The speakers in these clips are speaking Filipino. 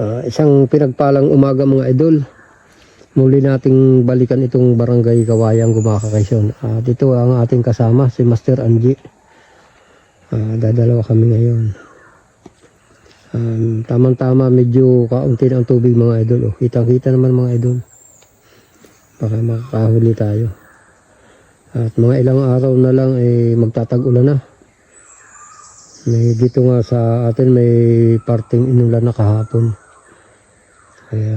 Isang pinagpalang umaga mga idol. Muli nating balikan itong barangay Kawayang, Gumaca, Quezon. Dito ang ating kasama, si Master Angie. Dadalawa kami ngayon. Tamang-tama, medyo kaunti na ang tubig mga idol. Kitang-kita naman mga idol. Baka makakahuli tayo. At mga ilang araw na lang magtatag-ulan na. Dito nga sa atin may parting inulan na kahapon. Kaya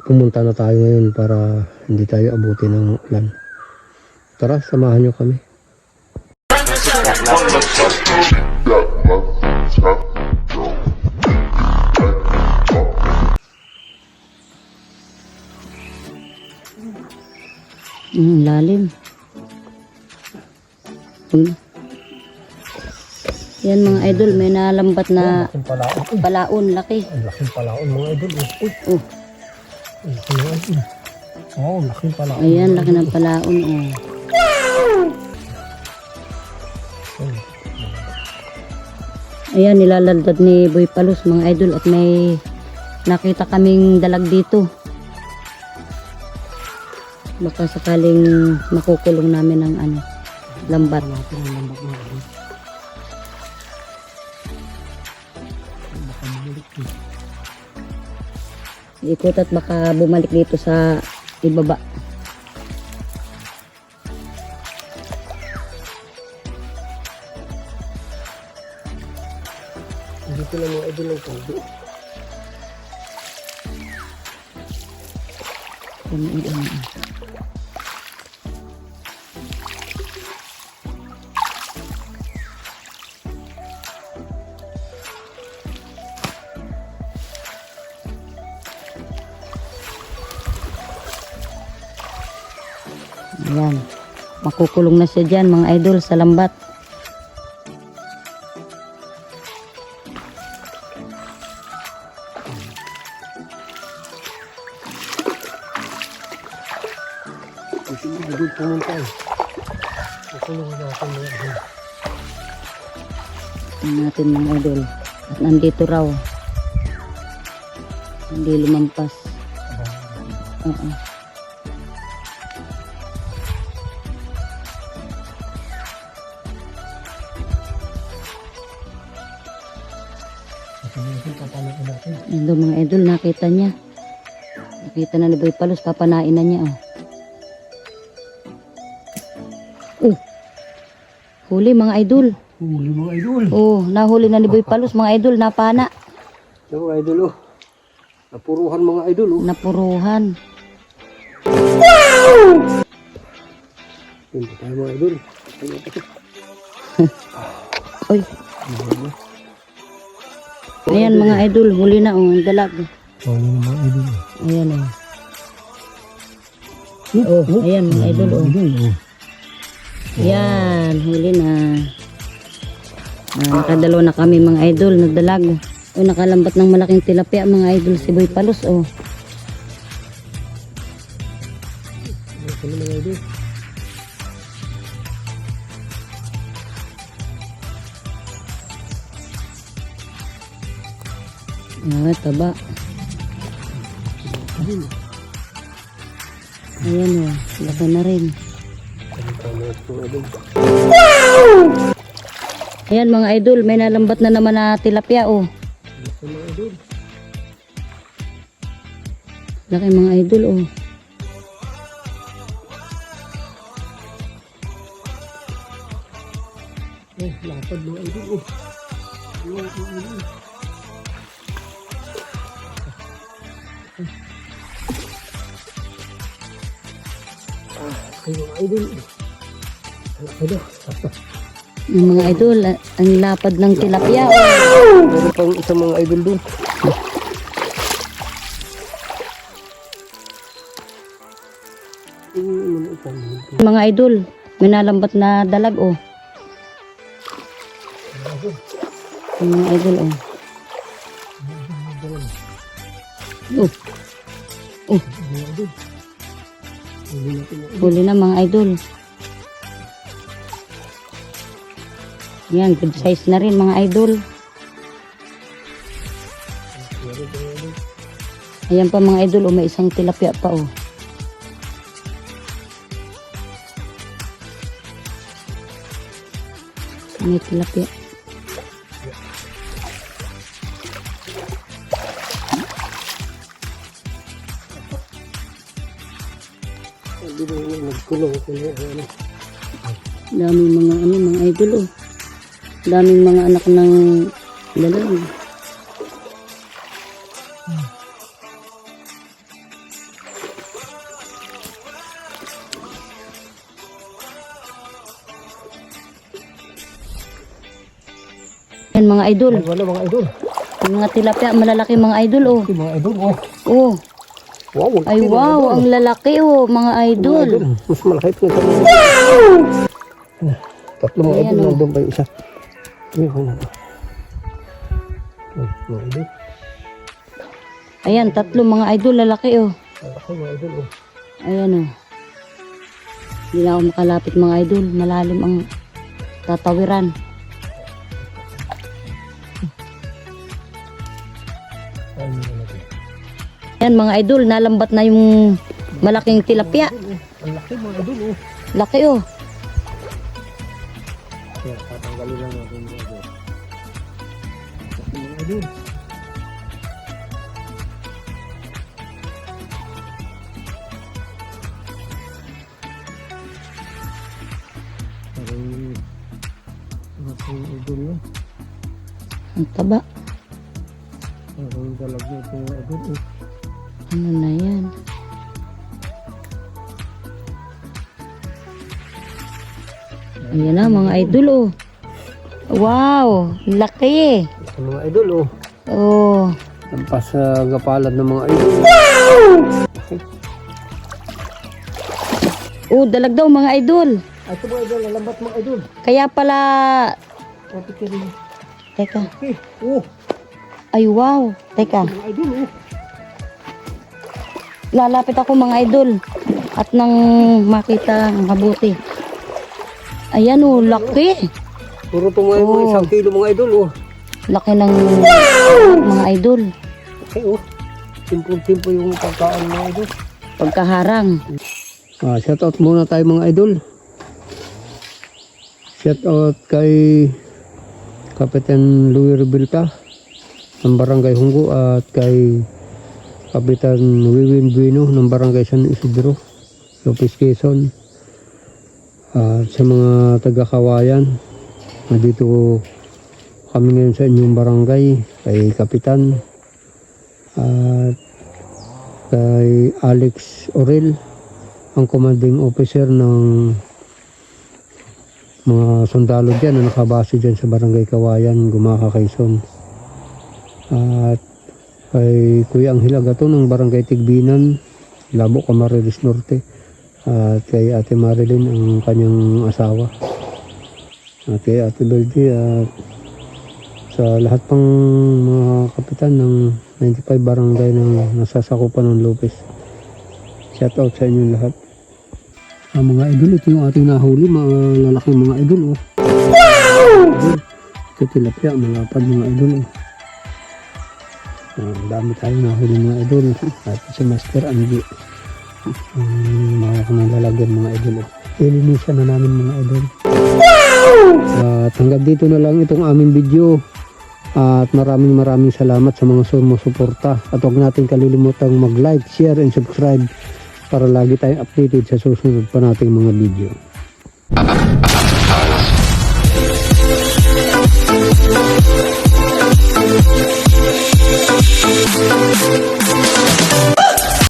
pumunta na tayo ngayon para hindi tayo abutin ng ulan. Tara, samahan nyo kami. Lalim. Yan mga idol, may nalambat na palaon, laki. Ang laking palaon mga idol. Oh. Laking palaon. Ayan, laki ng palaon. Ayan, nilaladad ni Boy Palos mga idol at may nakita kaming dalag dito. Baka sakaling makukulong namin ng lambat. Ikot at baka bumalik dito sa ibaba. Dito lang mga idol ng tubig. Ayan. Makukulong na siya dyan mga idol sa lambat. Tingnan natin mga idol. At nandito raw. Hindi lumampas. Ito mga idol, nakita niya. Nakita na ni Boy Palos, papanain na niya. Huli mga idol. Huli mga idol. Nahuli na ni Boy Palos mga idol, napana. Mga idol napuruhan mga idol Napuruhan. Hindi tayo mga idol. Oy. Ayan mga idol, huli na ang dalag. Huli na mga idol. Ayan ayan mga idol Ayan, huli na. Nakadalawa na kami mga idol, nagdalag. Nakalambat ng malaking tilapia mga idol si Boy Palos taba. Ayan laki na rin. Ayan mga idol, may nalambat na naman na tilapia laki mga idol Lapad mga idol mga idol, ang lapad ng tilapia Meron pang isang mga idol dun. Mga idol, may nalambat na dalag mga idol huli na mga idol. Yan, good size na rin mga idol. Ayan pa mga idol, may isang tilapia pa May tilapia. Daming mga idol Daming mga anak ng lalaki. Yan mga idol. Wala mga idol. Yung mga tilapia, malalaki mga idol Mga idol, oh. Oh. Wow, Ay wow, ang lalaki mga idol. Mas malaki pa ito. Tatlo mga Ayan, idol, oh. nandun pa yung isa. Ayan, mga idol. Ayan, tatlo mga idol, lalaki Malaki mga idol, oh. Ayan Hindi na ako makalapit mga idol. Malalim ang tatawiran. Ayan mga idol, nalambat na yung malaking tilapia. Ang laki mga idol, oh. Laki Kaya tatanggalin lang natin mga idol. Mga idol. Parang idol yun. Ang taba. Parang dalag na ito mga idol, oh. Ano na yan? Ayan na mga idol Wow, laki Ito mga idol, oh. Oh. Lampas sa gapalad ng mga idol. Oh, dalag daw mga idol. Ay, ito mga idol, lalambat mga idol. Kaya pala Kapitirin. Teka. Okay, oh. Ay wow. Teka. Mga idol, oh. Lalapit ako mga idol at nang makita ang mabuti. Ayan laki. Puro ito mga Oh. 1 kilo mga idol, oh. Laki ng mga idol. Okay, oh. Simple-simple yung pagkaan mga idol. Pagkaharang. Shout out muna tayo mga idol. Shout out kay Kapitan Louis Rebelta ng Barangay Hunggo at kay Kapitan Wiwin Bueno ng Barangay San Isidro, Lopez, Quezon. At sa mga taga-Kawayan, nandito kami ngayon sa inyong barangay, kay Kapitan at kay Alex Orel, ang commanding officer ng mga sundalo dyan na nakabase dyan sa Barangay Kawayan, Gumaka, Quezon. At kay Kuya Anghel Agaton ng Barangay Tigbinan, Labo, Camarines Norte. At kay Ate Marilyn, ang kanyang asawa. At kay Ate Belgi at sa lahat pang mga kapitan ng 95 barangay na nasasakupan ng Lopez. Shout out sa inyo lahat. Mga idol, ito yung ating nahuli, mga lalaking mga idol, oh. Ito tilapia, malapad mga idol, oh. Dami tayong nahuli mga idol. At si Master Angie, mahawak ng lalagyan mga idol, oh. Ilinisan na namin mga idol. At hanggang dito na lang itong aming video. At maraming salamat sa mga sumusuporta. At huwag natin kalilimutang mag-like, share, and subscribe para lagi tayong updated sa susunod pa nating mga video.